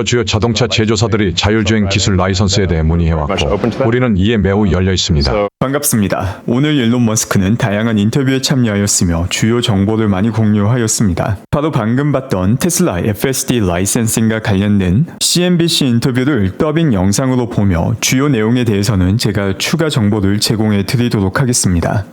주요 자동차 제조사들이 자율주행 기술 라이선스에 대해 문의해왔고 우리는 이에 매우 열려 있습니다. 반갑습니다. 오늘 일론 머스크는 다양한 인터뷰에 참여하였으며 주요 정보를 많이 공유하였습니다. 바로 방금 봤던 테슬라 FSD 라이센싱과 관련된 CNBC 인터뷰를 더빙 영상으로 보며 주요 내용에 대해서는 제가 추가 정보를 제공해 드리도록 하겠습니다.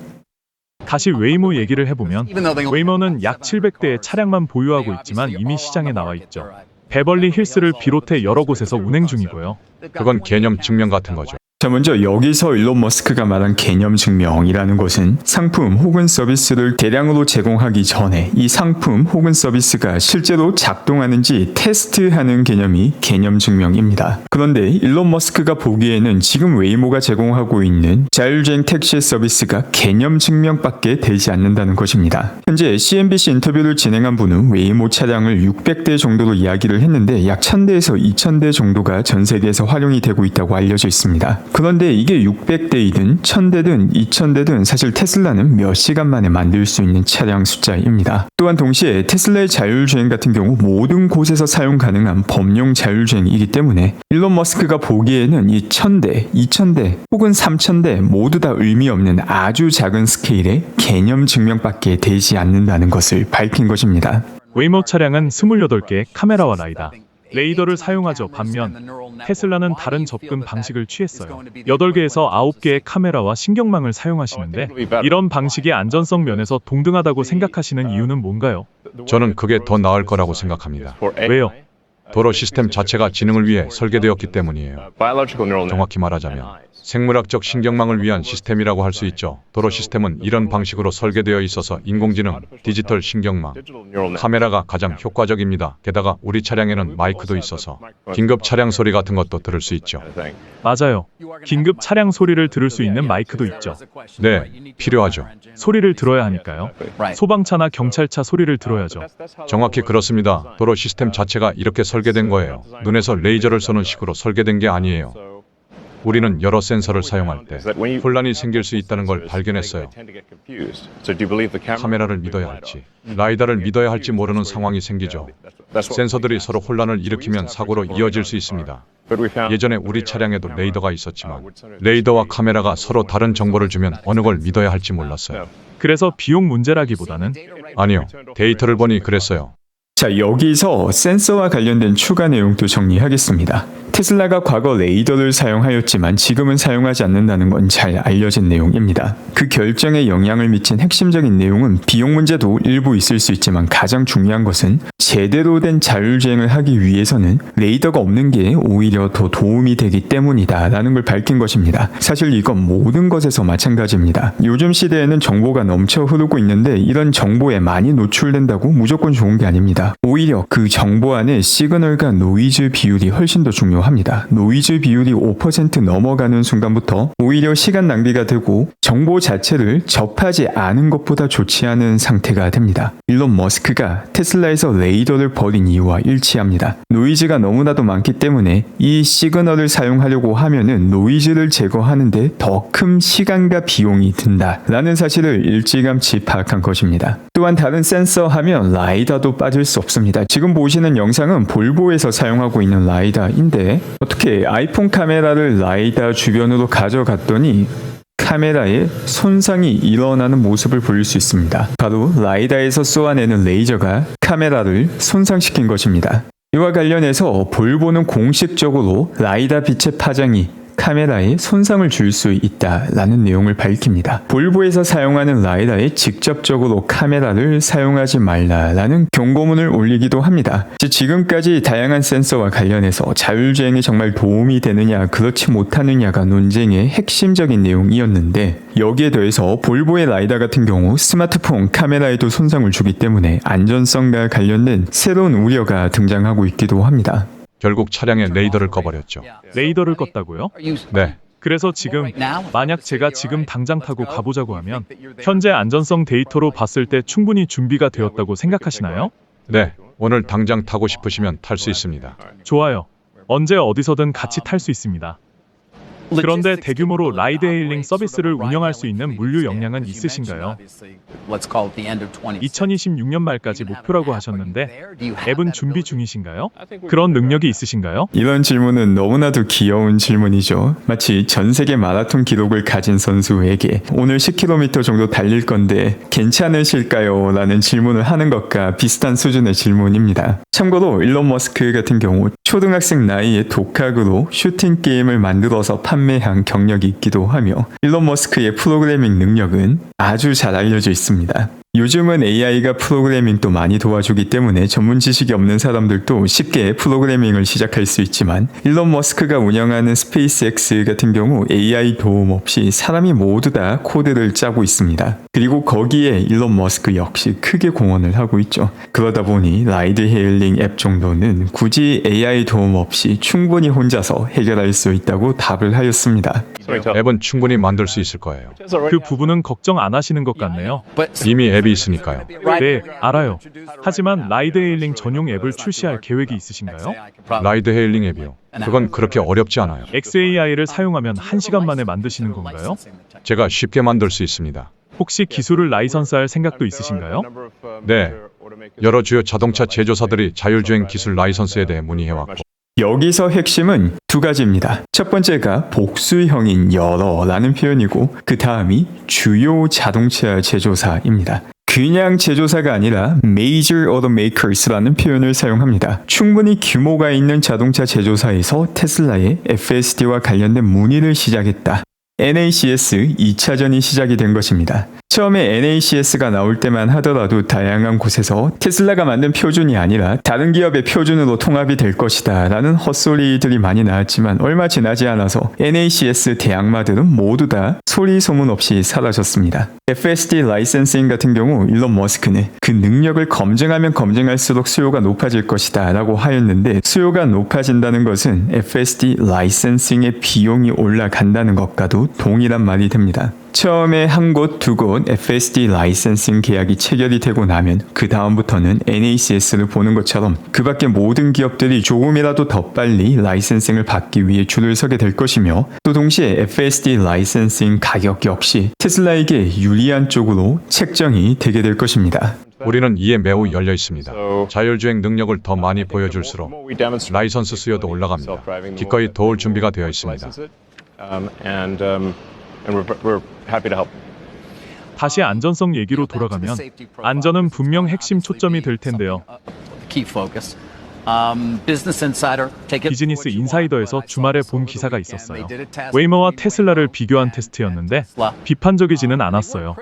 다시 웨이모 얘기를 해보면 웨이모는 약 700대의 차량만 보유하고 있지만 이미 시장에 나와 있죠. 베벌리 힐스를 비롯해 여러 곳에서 운행 중이고요. 그건 개념 증명 같은 거죠. 자, 먼저 여기서 일론 머스크가 말한 개념 증명이라는 것은 상품 혹은 서비스를 대량으로 제공하기 전에 이 상품 혹은 서비스가 실제로 작동하는지 테스트하는 개념이 개념 증명입니다. 그런데 일론 머스크가 보기에는 지금 웨이모가 제공하고 있는 자율주행 택시 서비스가 개념 증명밖에 되지 않는다는 것입니다. 현재 CNBC 인터뷰를 진행한 분은 웨이모 차량을 600대 정도로 이야기를 했는데 약 1000대에서 2000대 정도가 전 세계에서 활용이 되고 있다고 알려져 있습니다. 그런데 이게 600대이든 1000대든 2000대든 사실 테슬라는 몇 시간 만에 만들 수 있는 차량 숫자입니다. 또한 동시에 테슬라의 자율주행 같은 경우 모든 곳에서 사용 가능한 범용 자율주행이기 때문에 일론 머스크가 보기에는 이 1000대, 2000대 혹은 3000대 모두 다 의미 없는 아주 작은 스케일의 개념 증명밖에 되지 않는다는 것을 밝힌 것입니다. 웨이모 차량은 28개의 카메라와 레이더를 사용하죠. 반면 테슬라는 다른 접근 방식을 취했어요. 8개에서 9개의 카메라와 신경망을 사용하시는데 이런 방식이 안전성 면에서 동등하다고 생각하시는 이유는 뭔가요? 저는 그게 더 나을 거라고 생각합니다. 왜요? 도로 시스템 자체가 지능을 위해 설계되었기 때문이에요. 정확히 말하자면 생물학적 신경망을 위한 시스템이라고 할 수 있죠. 도로 시스템은 이런 방식으로 설계되어 있어서 인공지능, 디지털 신경망, 카메라가 가장 효과적입니다. 게다가 우리 차량에는 마이크도 있어서 긴급 차량 소리 같은 것도 들을 수 있죠. 맞아요. 긴급 차량 소리를 들을 수 있는 마이크도 있죠. 네, 필요하죠. 소리를 들어야 하니까요. 소방차나 경찰차 소리를 들어야죠. 정확히 그렇습니다. 도로 시스템 자체가 이렇게 설계된 거예요. 눈에서 레이저를 쏘는 식으로 설계된 게 아니에요. 우리는 여러 센서를 사용할 때 혼란이 생길 수 있다는 걸 발견했어요. 카메라를 믿어야 할지, 라이다를 믿어야 할지 모르는 상황이 생기죠. 센서들이 서로 혼란을 일으키면 사고로 이어질 수 있습니다. 예전에 우리 차량에도 레이더가 있었지만 레이더와 카메라가 서로 다른 정보를 주면 어느 걸 믿어야 할지 몰랐어요. 그래서 비용 문제라기보다는 아니요, 데이터를 보니 그랬어요. 자, 여기서 센서와 관련된 추가 내용도 정리하겠습니다. 테슬라가 과거 레이더를 사용하였지만 지금은 사용하지 않는다는 건 잘 알려진 내용입니다. 그 결정에 영향을 미친 핵심적인 내용은 비용 문제도 일부 있을 수 있지만 가장 중요한 것은 제대로 된 자율주행을 하기 위해서는 레이더가 없는 게 오히려 더 도움이 되기 때문이다 라는 걸 밝힌 것입니다. 사실 이건 모든 것에서 마찬가지입니다. 요즘 시대에는 정보가 넘쳐 흐르고 있는데 이런 정보에 많이 노출된다고 무조건 좋은 게 아닙니다. 오히려 그 정보 안에 시그널과 노이즈 비율이 훨씬 더 중요합니다. 노이즈 비율이 5% 넘어가는 순간부터 오히려 시간 낭비가 되고 정보 자체를 접하지 않은 것보다 좋지 않은 상태가 됩니다. 일론 머스크가 테슬라에서 레이더를 버린 이유와 일치합니다. 노이즈가 너무나도 많기 때문에 이 시그널을 사용하려고 하면은 노이즈를 제거하는데 더 큰 시간과 비용이 든다라는 사실을 일찌감치 파악한 것입니다. 또한 다른 센서 하면 라이다도 빠질 수 없습니다. 지금 보시는 영상은 볼보에서 사용하고 있는 라이다인데 어떻게 아이폰 카메라를 라이다 주변으로 가져갔더니 카메라에 손상이 일어나는 모습을 볼 수 있습니다. 바로 라이다에서 쏘아내는 레이저가 카메라를 손상시킨 것입니다. 이와 관련해서 볼보는 공식적으로 라이다 빛의 파장이 카메라에 손상을 줄 수 있다라는 내용을 밝힙니다. 볼보에서 사용하는 라이다에 직접적으로 카메라를 사용하지 말라라는 경고문을 올리기도 합니다. 지금까지 다양한 센서와 관련해서 자율주행에 정말 도움이 되느냐 그렇지 못하느냐가 논쟁의 핵심적인 내용이었는데 여기에 더해서 볼보의 라이다 같은 경우 스마트폰 카메라에도 손상을 주기 때문에 안전성과 관련된 새로운 우려가 등장하고 있기도 합니다. 결국 차량의 레이더를 꺼버렸죠. 레이더를 껐다고요? 네. 그래서 지금 만약 제가 지금 당장 타고 가보자고 하면 현재 안전성 데이터로 봤을 때 충분히 준비가 되었다고 생각하시나요? 네. 오늘 당장 타고 싶으시면 탈 수 있습니다. 좋아요. 언제 어디서든 같이 탈 수 있습니다. 그런데 대규모로 라이드 헤일링 서비스를 운영할 수 있는 물류 역량은 있으신가요? 2026년 말까지 목표라고 하셨는데 앱은 준비 중이신가요? 그런 능력이 있으신가요? 이런 질문은 너무나도 귀여운 질문이죠. 마치 전 세계 마라톤 기록을 가진 선수에게 오늘 10km 정도 달릴 건데 괜찮으실까요? 라는 질문을 하는 것과 비슷한 수준의 질문입니다. 참고로 일론 머스크 같은 경우 초등학생 나이에 독학으로 슈팅 게임을 만들어서 판매한 경력이 있기도 하며 일론 머스크의 프로그래밍 능력은 아주 잘 알려져 있습니다. 요즘은 AI가 프로그래밍도 많이 도와주기 때문에 전문 지식이 없는 사람들도 쉽게 프로그래밍을 시작할 수 있지만 일론 머스크가 운영하는 스페이스X 같은 경우 AI 도움 없이 사람이 모두 다 코드를 짜고 있습니다. 그리고 거기에 일론 머스크 역시 크게 공헌을 하고 있죠. 그러다 보니 라이드 헤일링 앱 정도는 굳이 AI 도움 없이 충분히 혼자서 해결할 수 있다고 답을 하였습니다. 앱은 충분히 만들 수 있을 거예요. 그 부분은 걱정 안 하시는 것 같네요. 이미 앱이 있으니까요. 네, 알아요. 하지만 라이드 헤일링 전용 앱을 출시할 계획이 있으신가요? 라이드 헤일링 앱이요. 그건 그렇게 어렵지 않아요. XAI를 사용하면 1시간 만에 만드시는 건가요? 제가 쉽게 만들 수 있습니다. 혹시 기술을 라이선스할 생각도 있으신가요? 네. 여러 주요 자동차 제조사들이 자율주행 기술 라이선스에 대해 문의해왔고 여기서 핵심은 두 가지입니다. 첫 번째가 복수형인 여러라는 표현이고 그 다음이 주요 자동차 제조사입니다. 그냥 제조사가 아니라 Major Automakers라는 표현을 사용합니다. 충분히 규모가 있는 자동차 제조사에서 테슬라의 FSD와 관련된 문의를 시작했다. NACS 2차전이 시작이 된 것입니다. 처음에 NACS가 나올 때만 하더라도 다양한 곳에서 테슬라가 만든 표준이 아니라 다른 기업의 표준으로 통합이 될 것이다 라는 헛소리들이 많이 나왔지만 얼마 지나지 않아서 NACS 대항마들은 모두 다 소리 소문 없이 사라졌습니다. FSD 라이센싱 같은 경우 일론 머스크는 그 능력을 검증하면 검증할수록 수요가 높아질 것이다 라고 하였는데 수요가 높아진다는 것은 FSD 라이센싱의 비용이 올라간다는 것과도 동일한 말이 됩니다. 처음에 한 곳, 두 곳 FSD 라이센싱 계약이 체결이 되고 나면 그 다음부터는 NACS를 보는 것처럼 그 밖의 모든 기업들이 조금이라도 더 빨리 라이센싱을 받기 위해 줄을 서게 될 것이며 또 동시에 FSD 라이센싱 가격 역시 테슬라에게 유리한 쪽으로 책정이 되게 될 것입니다. 우리는 이에 매우 열려 있습니다. 자율주행 능력을 더 많이 보여줄수록 라이선스 수요도 올라갑니다. 기꺼이 도울 준비가 되어 있습니다. 다시 안전성 얘기로 돌아가면 안전은 분명 핵심 초점이 될 텐데요. 비즈니스 인사이더에서 주말에 본 기사가 있었어요. 웨이머와 테슬라를 비교한 테스트였는데 비판적이지는 않았어요.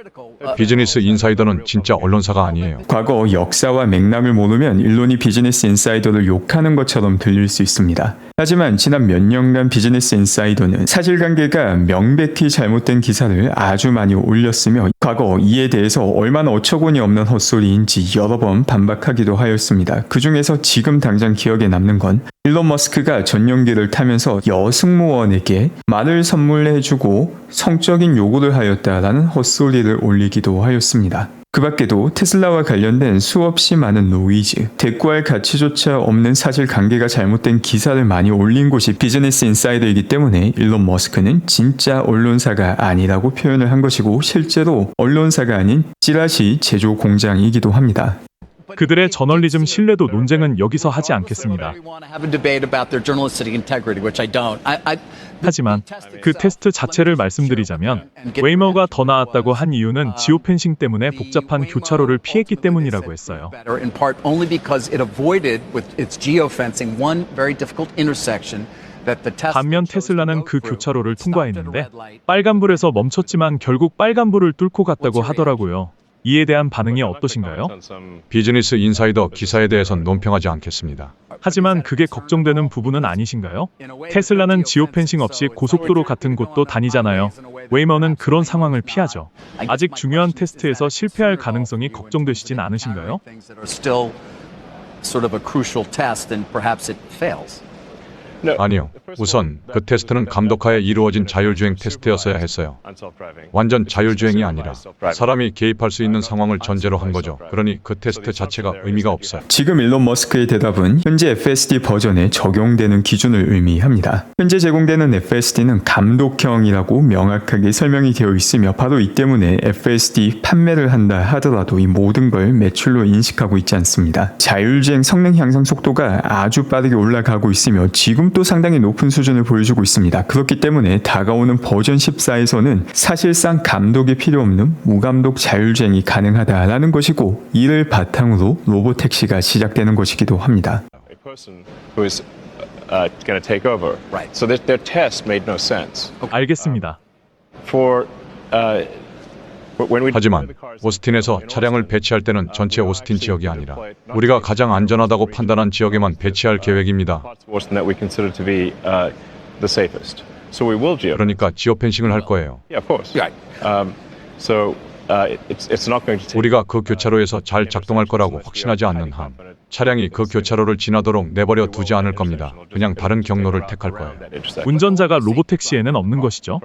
비즈니스 인사이더는 진짜 언론사가 아니에요. 과거 역사와 맥락을 모르면 일론이 비즈니스 인사이더를 욕하는 것처럼 들릴 수 있습니다. 하지만 지난 몇 년간 비즈니스 인사이더는 사실관계가 명백히 잘못된 기사를 아주 많이 올렸으며 과거 이에 대해서 얼마나 어처구니 없는 헛소리인지 여러 번 반박하기도 하였습니다. 그 중에서 지금 당장 기억에 남는 건 일론 머스크가 전용기를 타면서 여승무원에게 말을 선물해주고 성적인 요구를 하였다라는 헛소리를 올리기도 하였습니다. 그 밖에도 테슬라와 관련된 수없이 많은 노이즈, 대꾸할 가치조차 없는 사실관계가 잘못된 기사를 많이 올린 곳이 비즈니스 인사이더이기 때문에 일론 머스크는 진짜 언론사가 아니라고 표현을 한 것이고 실제로 언론사가 아닌 찌라시 제조 공장이기도 합니다. 그들의 저널리즘 신뢰도 논쟁은 여기서 하지 않겠습니다. 하지만 그 테스트 자체를 말씀드리자면 웨이머가 더 나았다고 한 이유는 지오펜싱 때문에 복잡한 교차로를 피했기 때문이라고 했어요. 반면 테슬라는 그 교차로를 통과했는데 빨간불에서 멈췄지만 결국 빨간불을 뚫고 갔다고 하더라고요. 이에 대한 반응이 어떠신가요? 비즈니스 인사이더 기사에 대해선 논평하지 않겠습니다. 하지만 그게 걱정되는 부분은 아니신가요? 테슬라는 지오펜싱 없이 고속도로 같은 곳도 다니잖아요. 웨이머는 그런 상황을 피하죠. 아직 중요한 테스트에서 실패할 가능성이 걱정되시진 않으신가요? 아니요. 우선 그 테스트는 감독하에 이루어진 자율주행 테스트였어야 했어요. 완전 자율주행이 아니라 사람이 개입할 수 있는 상황을 전제로 한 거죠. 그러니 그 테스트 자체가 의미가 없어요. 지금 일론 머스크의 대답은 현재 FSD 버전에 적용되는 기준을 의미합니다. 현재 제공되는 FSD는 감독형이라고 명확하게 설명이 되어 있으며 바로 이 때문에 FSD 판매를 한다 하더라도 이 모든 걸 매출로 인식하고 있지 않습니다. 자율주행 성능 향상 속도가 아주 빠르게 올라가고 있으며 지금 또 상당히 높은 수준을 보여주고 있습니다. 그렇기 때문에 다가오는 버전 14에서는 사실상 감독이 필요 없는 무감독 자율주행이 가능하다라는 것이고 이를 바탕으로 로보택시가 시작되는 것이기도 합니다. A person who is going to take over. So their test made no sense. 알겠습니다. For when we 하지만 오스틴에서 차량을 배치할 때는 전체 오스틴 지역이 아니라 우리가 가장 안전하다고 판단한 지역에만 배치할 계획입니다. that we consider to be the safest. So we will geo. 그러니까 지오펜싱을 할 거예요. Yeah, of course. So it's not going to take. 우리가 그 교차로에서 잘 작동할 거라고 확신하지 않는 한 차량이 그 교차로를 지나도록 내버려 두지 않을 겁니다. 그냥 다른 경로를 택할 거예요. 운전자가 로보택시에는 없는 것이죠?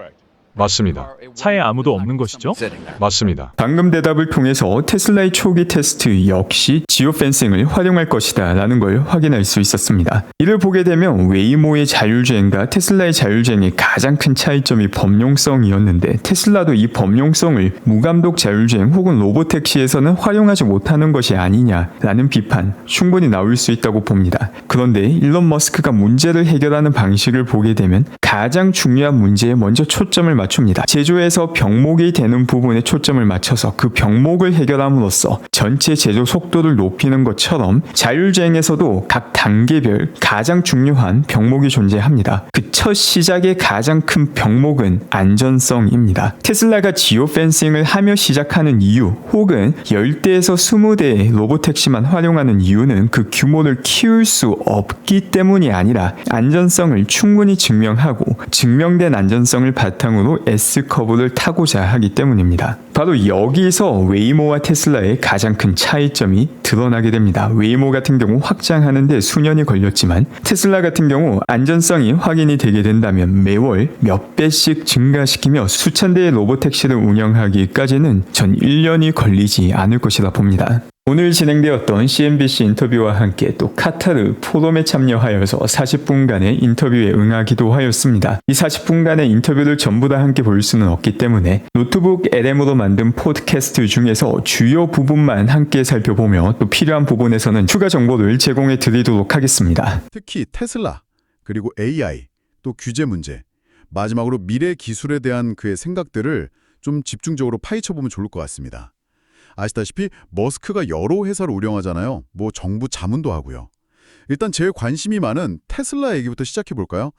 맞습니다. 차에 아무도 없는 것이죠? 맞습니다. 방금 대답을 통해서 테슬라의 초기 테스트 역시 지오펜싱을 활용할 것이다 라는 걸 확인할 수 있었습니다. 이를 보게 되면 웨이모의 자율주행과 테슬라의 자율주행의 가장 큰 차이점이 범용성이었는데 테슬라도 이 범용성을 무감독 자율주행 혹은 로보택시에서는 활용하지 못하는 것이 아니냐라는 비판 충분히 나올 수 있다고 봅니다. 그런데 일론 머스크가 문제를 해결하는 방식을 보게 되면 가장 중요한 문제에 먼저 초점을 맞춥니다. 제조에서 병목이 되는 부분에 초점을 맞춰서 그 병목을 해결함으로써 전체 제조 속도를 높이는 것처럼 자율주행에서도 각 단계별 가장 중요한 병목이 존재합니다. 그 첫 시작의 가장 큰 병목은 안전성입니다. 테슬라가 지오펜싱을 하며 시작하는 이유 혹은 10대에서 20대의 로보택시만 활용하는 이유는 그 규모를 키울 수 없기 때문이 아니라 안전성을 충분히 증명하고 증명된 안전성을 바탕으로 S커브를 타고자 하기 때문입니다. 바로 여기서 웨이모와 테슬라의 가장 큰 차이점이 드러나게 됩니다. 웨이모 같은 경우 확장하는데 수년이 걸렸지만 테슬라 같은 경우 안전성이 확인이 되게 된다면 매월 몇 배씩 증가시키며 수천 대의 로보택시를 운영하기까지는 전 1년이 걸리지 않을 것이라 봅니다. 오늘 진행되었던 CNBC 인터뷰와 함께 또 카타르 포럼에 참여하여서 40분간의 인터뷰에 응하기도 하였습니다. 이 40분간의 인터뷰를 전부 다 함께 볼 수는 없기 때문에 노트북 LM으로 만든 팟캐스트 중에서 주요 부분만 함께 살펴보며 또 필요한 부분에서는 추가 정보를 제공해 드리도록 하겠습니다. 특히 테슬라, 그리고 AI, 또 규제 문제, 마지막으로 미래 기술에 대한 그의 생각들을 좀 집중적으로 파헤쳐보면 좋을 것 같습니다. 아시다시피 머스크가 여러 회사를 운영하잖아요. 뭐 정부 자문도 하고요. 일단 제일 관심이 많은 테슬라 얘기부터 시작해볼까요?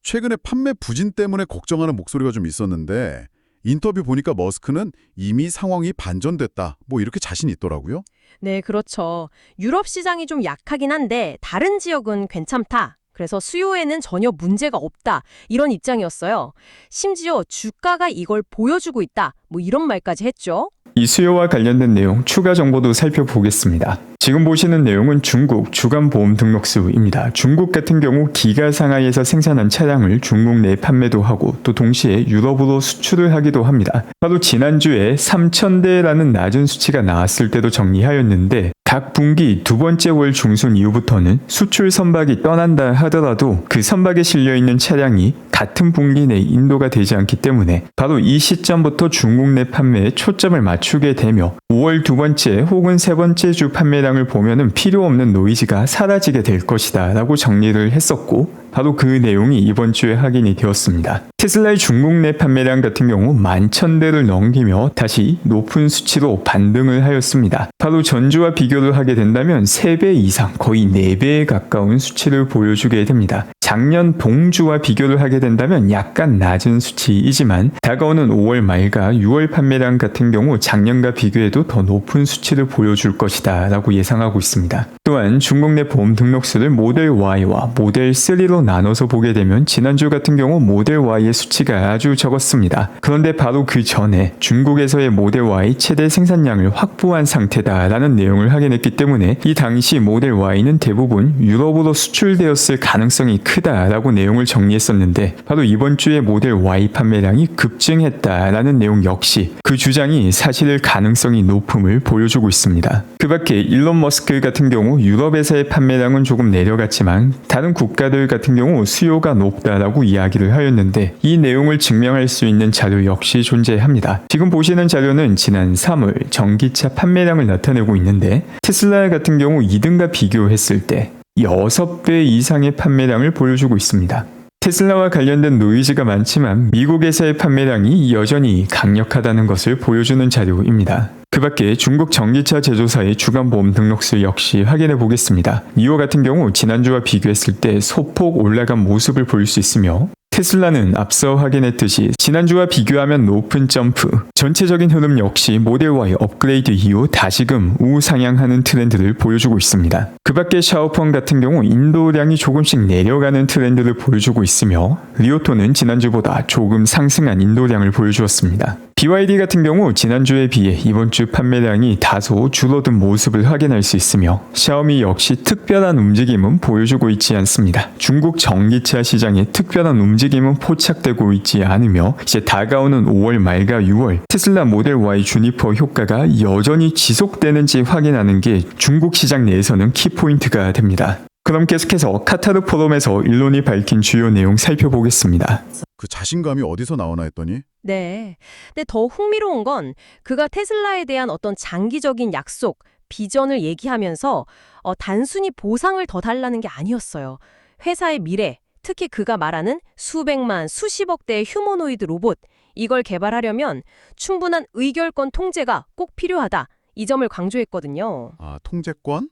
최근에 판매 부진 때문에 걱정하는 목소리가 좀 있었는데 인터뷰 보니까 머스크는 이미 상황이 반전됐다. 뭐 이렇게 자신이 있더라고요. 네, 그렇죠. 유럽 시장이 좀 약하긴 한데 다른 지역은 괜찮다. 그래서 수요에는 전혀 문제가 없다. 이런 입장이었어요. 심지어 주가가 이걸 보여주고 있다. 뭐 이런 말까지 했죠. 이 수요와 관련된 내용 추가 정보도 살펴보겠습니다. 지금 보시는 내용은 중국 주간보험 등록수입니다. 중국 같은 경우 기가 상하이에서 생산한 차량을 중국 내에 판매도 하고 또 동시에 유럽으로 수출을 하기도 합니다. 바로 지난주에 3,000대라는 낮은 수치가 나왔을 때도 정리하였는데 각 분기 두 번째 월 중순 이후부터는 수출 선박이 떠난다 하더라도 그 선박에 실려있는 차량이 같은 분기 내 인도가 되지 않기 때문에 바로 이 시점부터 중국 내 판매에 초점을 맞추게 되며 5월 두 번째 혹은 세 번째 주 판매량을 보면은 필요 없는 노이즈가 사라지게 될 것이다 라고 정리를 했었고 바로 그 내용이 이번 주에 확인이 되었습니다. 테슬라의 중국 내 판매량 같은 경우 11,000대를 넘기며 다시 높은 수치로 반등을 하였습니다. 바로 전주와 비교를 하게 된다면 3배 이상 거의 4배에 가까운 수치를 보여주게 됩니다. 작년 동주와 비교를 하게 된다면 약간 낮은 수치이지만 다가오는 5월 말과 6월 판매량 같은 경우 작년과 비교해도 더 높은 수치를 보여줄 것이다 라고 예상하고 있습니다. 또한 중국 내 보험 등록수를 모델 Y와 모델 3로 나눠서 보게 되면 지난주 같은 경우 모델 Y의 수치가 아주 적었습니다. 그런데 바로 그 전에 중국에서의 모델 Y 최대 생산량을 확보한 상태다라는 내용을 확인했기 때문에 이 당시 모델 Y는 대부분 유럽으로 수출되었을 가능성이 크다라고 내용을 정리했었는데 바로 이번 주에 모델 Y 판매량이 급증했다라는 내용 역시 그 주장이 사실일 가능성이 높음을 보여주고 있습니다. 그 밖에 일론 머스크 같은 경우 유럽에서의 판매량은 조금 내려갔지만 다른 국가들 같은 경우 수요가 높다라고 이야기를 하였는데 이 내용을 증명할 수 있는 자료 역시 존재합니다. 지금 보시는 자료는 지난 3월 전기차 판매량을 나타내고 있는데 테슬라 같은 경우 2등과 비교했을 때 6배 이상의 판매량을 보여주고 있습니다. 테슬라와 관련된 노이즈가 많지만 미국에서의 판매량이 여전히 강력하다는 것을 보여주는 자료입니다. 그 밖에 중국 전기차 제조사의 주간 보험 등록수 역시 확인해 보겠습니다. 니오 같은 경우 지난주와 비교했을 때 소폭 올라간 모습을 볼 수 있으며 테슬라는 앞서 확인했듯이 지난주와 비교하면 높은 점프, 전체적인 흐름 역시 모델 Y 업그레이드 이후 다시금 우상향하는 트렌드를 보여주고 있습니다. 그 밖에 샤오펑 같은 경우 인도량이 조금씩 내려가는 트렌드를 보여주고 있으며 리오토는 지난주보다 조금 상승한 인도량을 보여주었습니다. BYD 같은 경우 지난주에 비해 이번 주 판매량이 다소 줄어든 모습을 확인할 수 있으며 샤오미 역시 특별한 움직임은 보여주고 있지 않습니다. 중국 전기차 시장에 특별한 움직임은 포착되고 있지 않으며 이제 다가오는 5월 말과 6월 테슬라 모델 Y 주니퍼 효과가 여전히 지속되는지 확인하는 게 중국 시장 내에서는 키포인트가 됩니다. 그럼 계속해서 카타르 포럼에서 일론이 밝힌 주요 내용 살펴보겠습니다. 그 자신감이 어디서 나오나 했더니 네. 근데 더 흥미로운 건 그가 테슬라에 대한 어떤 장기적인 약속, 비전을 얘기하면서 단순히 보상을 더 달라는 게 아니었어요. 회사의 미래, 특히 그가 말하는 수백만, 수십억 대의 휴머노이드 로봇, 이걸 개발하려면 충분한 의결권 통제가 꼭 필요하다. 이 점을 강조했거든요. 아, 통제권?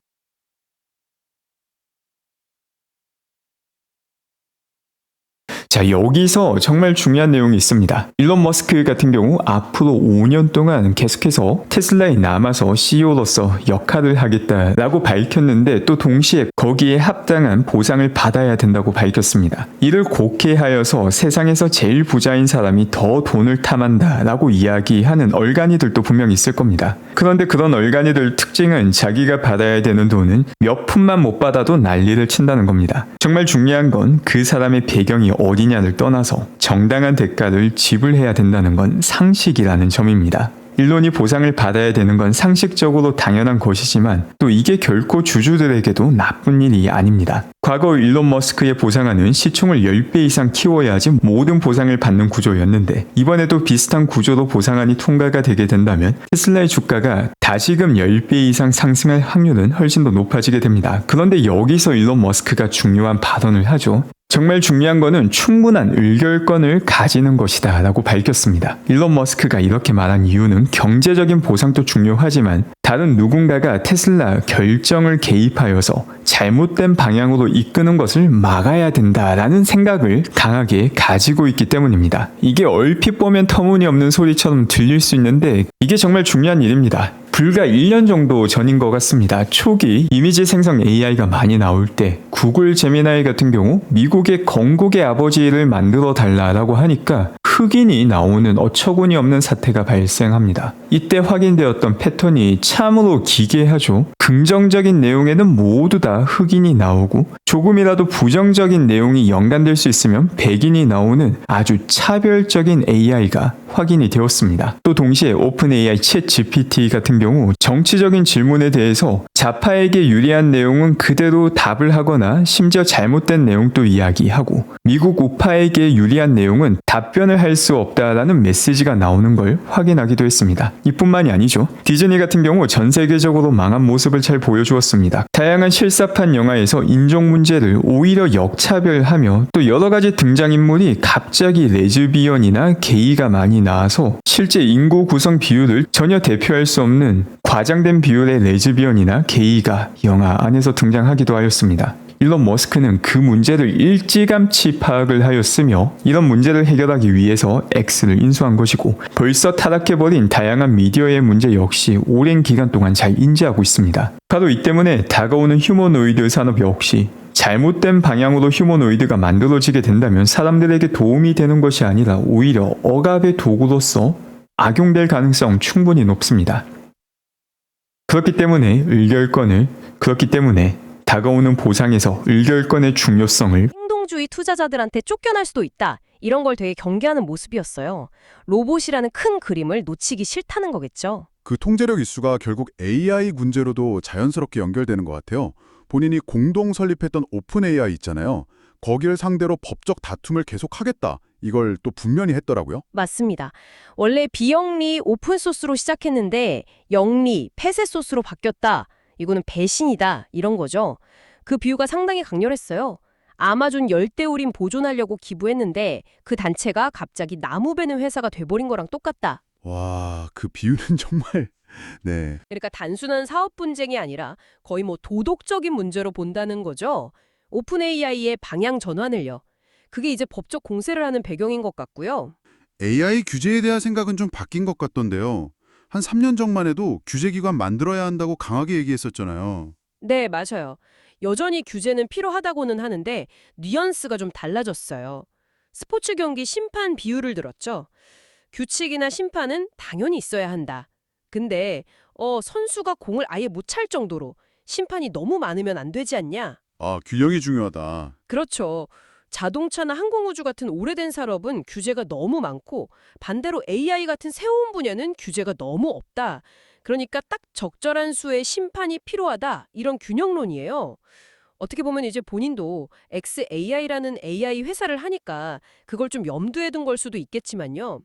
자, 여기서 정말 중요한 내용이 있습니다. 일론 머스크 같은 경우 앞으로 5년 동안 계속해서 테슬라에 남아서 CEO로서 역할을 하겠다라고 밝혔는데 또 동시에 거기에 합당한 보상을 받아야 된다고 밝혔습니다. 이를 곡해하여서 세상에서 제일 부자인 사람이 더 돈을 탐한다라고 이야기하는 얼간이들도 분명히 있을 겁니다. 그런데 그런 얼간이들 특징은 자기가 받아야 되는 돈은 몇 푼만 못 받아도 난리를 친다는 겁니다. 정말 중요한 건 그 사람의 배경이 어디냐를 떠나서 정당한 대가를 지불해야 된다는 건 상식이라는 점입니다. 일론이 보상을 받아야 되는 건 상식적으로 당연한 것이지만 또 이게 결코 주주들에게도 나쁜 일이 아닙니다. 과거 일론 머스크의 보상안은 시총을 10배 이상 키워야지 모든 보상을 받는 구조였는데 이번에도 비슷한 구조로 보상안이 통과가 되게 된다면 테슬라의 주가가 다시금 10배 이상 상승할 확률은 훨씬 더 높아지게 됩니다. 그런데 여기서 일론 머스크가 중요한 발언을 하죠. 정말 중요한 거는 충분한 의결권을 가지는 것이다 라고 밝혔습니다. 일론 머스크가 이렇게 말한 이유는 경제적인 보상도 중요하지만 다른 누군가가 테슬라 결정을 개입하여서 잘못된 방향으로 이끄는 것을 막아야 된다라는 생각을 강하게 가지고 있기 때문입니다. 이게 얼핏 보면 터무니없는 소리처럼 들릴 수 있는데 이게 정말 중요한 일입니다. 불과 1년 정도 전인 것 같습니다. 초기 이미지 생성 AI가 많이 나올 때 구글 제미나이 같은 경우 미국의 건국의 아버지를 만들어 달라라고 하니까 흑인이 나오는 어처구니 없는 사태가 발생합니다. 이때 확인되었던 패턴이 참으로 기괴하죠. 긍정적인 내용에는 모두 다 흑인이 나오고 조금이라도 부정적인 내용이 연관될 수 있으면 백인이 나오는 아주 차별적인 AI가 확인이 되었습니다. 또 동시에 오픈 AI 챗 GPT 같은 경우 정치적인 질문에 대해서 좌파에게 유리한 내용은 그대로 답을 하거나 심지어 잘못된 내용도 이야기하고 미국 우파에게 유리한 내용은 답변을 할 수 없다라는 메시지가 나오는 걸 확인하기도 했습니다. 이뿐만이 아니죠. 디즈니 같은 경우 전 세계적으로 망한 모습을 잘 보여주었습니다. 다양한 실사판 영화에서 인종 문제를 오히려 역차별하며 또 여러 가지 등장인물이 갑자기 레즈비언이나 게이가 많이 나와서 실제 인구 구성 비율을 전혀 대표할 수 없는 과장된 비율의 레즈비언이나 게이가 영화 안에서 등장하기도 하였습니다. 일론 머스크는 그 문제를 일찌감치 파악을 하였으며 이런 문제를 해결하기 위해서 X를 인수한 것이고 벌써 타락해버린 다양한 미디어의 문제 역시 오랜 기간 동안 잘 인지하고 있습니다. 바로 이 때문에 다가오는 휴머노이드 산업 역시 잘못된 방향으로 휴머노이드가 만들어지게 된다면 사람들에게 도움이 되는 것이 아니라 오히려 억압의 도구로서 악용될 가능성 충분히 높습니다. 그렇기 때문에 다가오는 보상에서 의결권의 중요성을 신자유주의 투자자들한테 쫓겨날 수도 있다. 이런 걸 되게 경계하는 모습이었어요. 로봇이라는 큰 그림을 놓치기 싫다는 거겠죠. 그 통제력 이슈가 결국 AI 문제로도 자연스럽게 연결되는 것 같아요. 본인이 공동 설립했던 오픈 AI 있잖아요. 거기를 상대로 법적 다툼을 계속하겠다. 이걸 또 분명히 했더라고요. 맞습니다. 원래 비영리 오픈소스로 시작했는데 영리 폐쇄 소스로 바뀌었다. 이거는 배신이다. 이런 거죠. 그 비유가 상당히 강렬했어요. 아마존 열대우림 보존하려고 기부했는데 그 단체가 갑자기 나무 베는 회사가 돼버린 거랑 똑같다. 와, 그 비유는 정말 네. 그러니까 단순한 사업 분쟁이 아니라 거의 뭐 도덕적인 문제로 본다는 거죠. 오픈 AI의 방향 전환을요. 그게 이제 법적 공세를 하는 배경인 것 같고요. AI 규제에 대한 생각은 좀 바뀐 것 같던데요. 한 3년 전만 해도 규제기관 만들어야 한다고 강하게 얘기했었잖아요. 네, 맞아요. 여전히 규제는 필요하다고는 하는데 뉘앙스가 좀 달라졌어요. 스포츠 경기 심판 비유를 들었죠. 규칙이나 심판은 당연히 있어야 한다. 근데 선수가 공을 아예 못 찰 정도로 심판이 너무 많으면 안 되지 않냐? 아, 균형이 중요하다. 그렇죠. 자동차나 항공우주 같은 오래된 산업은 규제가 너무 많고 반대로 AI 같은 새로운 분야는 규제가 너무 없다. 그러니까 딱 적절한 수의 심판이 필요하다. 이런 균형론이에요. 어떻게 보면 이제 본인도 xAI라는 AI 회사를 하니까 그걸 좀 염두에 둔 걸 수도 있겠지만요.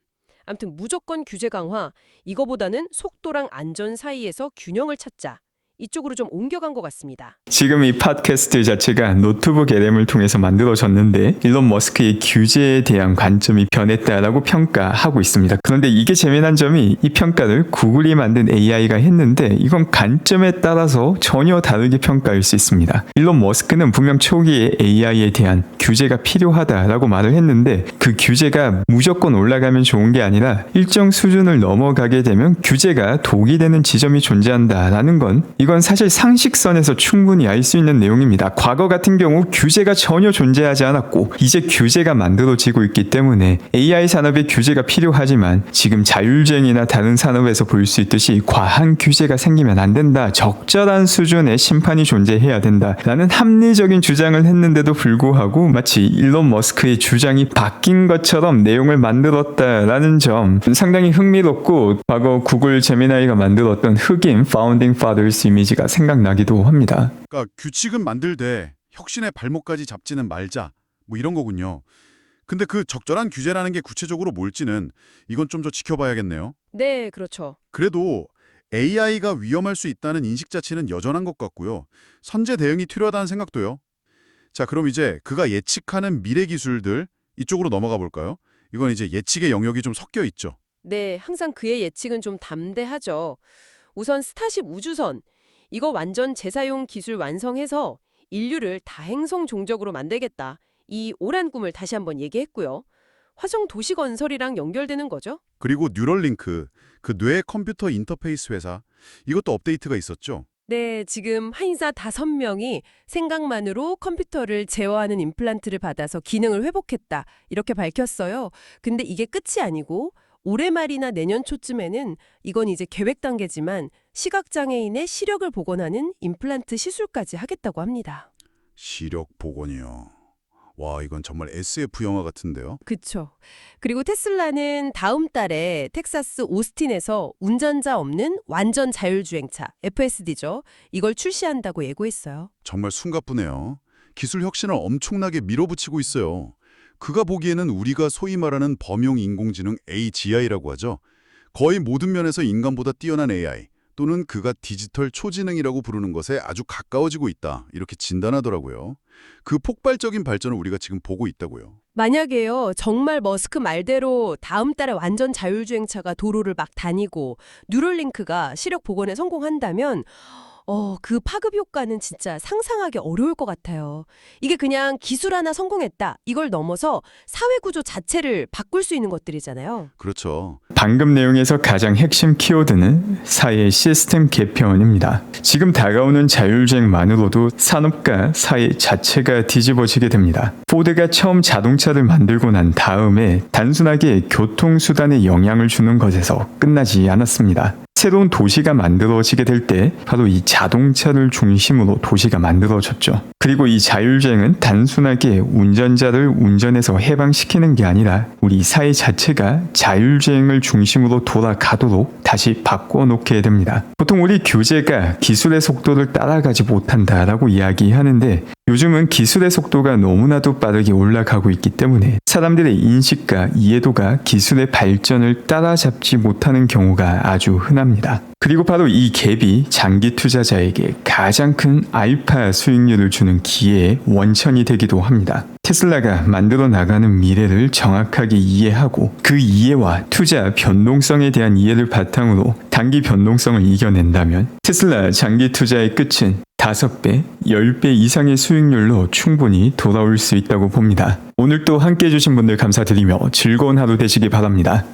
아무튼 무조건 규제 강화, 이거보다는 속도랑 안전 사이에서 균형을 찾자. 이쪽으로 좀 옮겨간 것 같습니다. 지금 이 팟캐스트 자체가 노트북 LM을 통해서 만들어졌는데 일론 머스크의 규제에 대한 관점이 변했다라고 평가하고 있습니다. 그런데 이게 재미난 점이 이 평가를 구글이 만든 AI가 했는데 이건 관점에 따라서 전혀 다르게 평가할 수 있습니다. 일론 머스크는 분명 초기에 AI에 대한 규제가 필요하다라고 말을 했는데 그 규제가 무조건 올라가면 좋은 게 아니라 일정 수준을 넘어가게 되면 규제가 독이 되는 지점이 존재한다라는 건 이건 사실 상식선에서 충분히 알 수 있는 내용입니다. 과거 같은 경우 규제가 전혀 존재하지 않았고 이제 규제가 만들어지고 있기 때문에 AI 산업에 규제가 필요하지만 지금 자율주행이나 다른 산업에서 볼 수 있듯이 과한 규제가 생기면 안 된다. 적절한 수준의 심판이 존재해야 된다라는 합리적인 주장을 했는데도 불구하고 마치 일론 머스크의 주장이 바뀐 것처럼 내용을 만들었다라는 점 상당히 흥미롭고 과거 구글 제미나이가 만들었던 흑인 파운딩 파더스 이미지가 생각나기도 합니다. 그러니까 규칙은 만들되 혁신의 발목까지 잡지는 말자. 뭐 이런 거군요. 근데 그 적절한 규제라는 게 구체적으로 뭘지는 이건 좀 더 지켜봐야겠네요. 네, 그렇죠. 그래도 AI가 위험할 수 있다는 인식 자체는 여전한 것 같고요. 선제 대응이 필요하다는 생각도요. 자, 그럼 이제 그가 예측하는 미래 기술들 이쪽으로 넘어가 볼까요? 이건 이제 예측의 영역이 좀 섞여 있죠. 네, 항상 그의 예측은 좀 담대하죠. 우선 스타쉽 우주선, 이거 완전 재사용 기술 완성해서 인류를 다행성 종족으로 만들겠다. 이 오란 꿈을 다시 한번 얘기했고요. 화성 도시 건설이랑 연결되는 거죠? 그리고 뉴럴링크, 그 뇌 컴퓨터 인터페이스 회사, 이것도 업데이트가 있었죠. 네, 지금 한의사 5명이 생각만으로 컴퓨터를 제어하는 임플란트를 받아서 기능을 회복했다. 이렇게 밝혔어요. 근데 이게 끝이 아니고 올해 말이나 내년 초쯤에는 이건 이제 계획 단계지만 시각장애인의 시력을 복원하는 임플란트 시술까지 하겠다고 합니다. 시력 복원이요. 와, 이건 정말 SF 영화 같은데요. 그쵸. 그리고 테슬라는 다음 달에 텍사스 오스틴에서 운전자 없는 완전 자율주행차, FSD죠. 이걸 출시한다고 예고했어요. 정말 숨가쁘네요. 기술 혁신을 엄청나게 밀어붙이고 있어요. 그가 보기에는 우리가 소위 말하는 범용 인공지능 AGI라고 하죠. 거의 모든 면에서 인간보다 뛰어난 AI 또는 그가 디지털 초지능이라고 부르는 것에 아주 가까워지고 있다. 이렇게 진단하더라고요. 그 폭발적인 발전을 우리가 지금 보고 있다고요. 만약에요, 정말 머스크 말대로 다음 달에 완전 자율주행차가 도로를 막 다니고 뉴럴링크가 시력 복원에 성공한다면 그 파급 효과는 진짜 상상하기 어려울 것 같아요. 이게 그냥 기술 하나 성공했다. 이걸 넘어서 사회 구조 자체를 바꿀 수 있는 것들이잖아요. 그렇죠. 방금 내용에서 가장 핵심 키워드는 사회 시스템 개편입니다. 지금 다가오는 자율주행만으로도 산업과 사회 자체가 뒤집어지게 됩니다. 포드가 처음 자동차를 만들고 난 다음에 단순하게 교통수단에 영향을 주는 것에서 끝나지 않았습니다. 새로운 도시가 만들어지게 될 때 바로 이 자동차를 중심으로 도시가 만들어졌죠. 그리고 이 자율주행은 단순하게 운전자를 운전에서 해방시키는 게 아니라 우리 사회 자체가 자율주행을 중심으로 돌아가도록 다시 바꿔놓게 됩니다. 보통 우리 규제가 기술의 속도를 따라가지 못한다라고 이야기하는데 요즘은 기술의 속도가 너무나도 빠르게 올라가고 있기 때문에 사람들의 인식과 이해도가 기술의 발전을 따라잡지 못하는 경우가 아주 흔합니다. 그리고 바로 이 갭이 장기 투자자에게 가장 큰 알파 수익률을 주는 기회의 원천이 되기도 합니다. 테슬라가 만들어 나가는 미래를 정확하게 이해하고 그 이해와 투자 변동성에 대한 이해를 바탕으로 단기 변동성을 이겨낸다면 테슬라 장기 투자의 끝은 5배, 10배 이상의 수익률로 충분히 돌아올 수 있다고 봅니다. 오늘 또 함께 해주신 분들 감사드리며 즐거운 하루 되시기 바랍니다.